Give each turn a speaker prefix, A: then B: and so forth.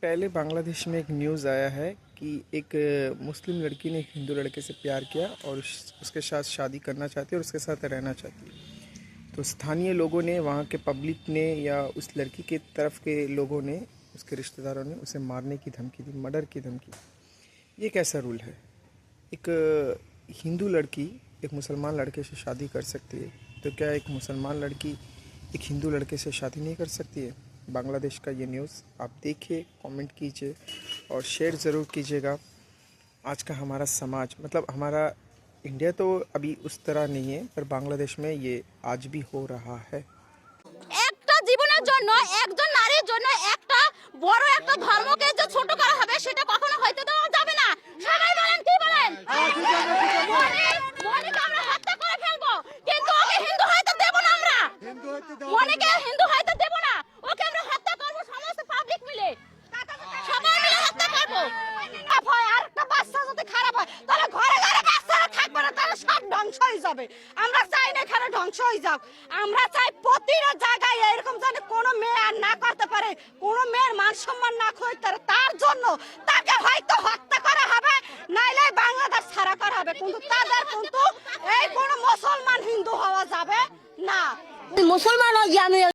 A: पहले बांग्लादेश में एक न्यूज़ आया है कि एक मुस्लिम लड़की ने एक हिंदू लड़के से प्यार किया और उसके साथ शादी करना चाहती है और उसके साथ रहना चाहती है। तो स्थानीय लोगों ने, वहाँ के पब्लिक ने या उस लड़की के तरफ के लोगों ने, उसके रिश्तेदारों ने उसे मारने की धमकी दी, मर्डर की धमकी। ये कैसा रूल है? एक हिंदू लड़की एक मुसलमान लड़के से शादी कर सकती है, तो क्या एक मुसलमान लड़की एक हिंदू लड़के से शादी नहीं कर सकती है? बांग्लादेश का ये न्यूज़ आप देखिए, कमेंट कीजिए और शेयर ज़रूर कीजिएगा। आज का हमारा समाज, मतलब हमारा इंडिया तो अभी उस तरह नहीं है, पर बांग्लादेश में ये आज भी हो रहा है।
B: একটা জীবনের জন্য একজন নারীর জন্য একটা বড় একটা ধর্মকে যে ছোট করা হবে সেটা কখনো হইতে দেওয়া যাবে না। সবাই বলেন, কি বলেন? মনিকে আমরা হত্যা করে ফেলবো, কিন্তু ওকে হিন্দু হইতে দেব না। আমরা মনিকে হিন্দু হইতে দেব না, ওকে আমরা হত্যা করব সমস্ত পাবলিক মিলে, সবাই মিলে হত্যা করব। ভয় আর একটা বাচ্চা যদি খারাপ হয় তাহলে ঘরে ঘরে বাচ্চারা থাকবে না, তাহলে সব ধ্বংস হয়ে যাবে। আমরা চাই না এখানে ধ্বংস হয়ে যাক। আমরা চাই প্রতিটা জায়গায় এরকম যেন কোনো মেয়ে আর না করতে পারে, কোনো মেয়ের মান সম্মান না খোয়াতে পারে। তার জন্য তাকে হয়তো হত্যা করা হবে, নাইলে বাংলাদেশ ছাড়া করা হবে, কিন্তু তাদের কিন্তু এই কোনো মুসলমান হিন্দু হওয়া যাবে না। মুসলমান আমি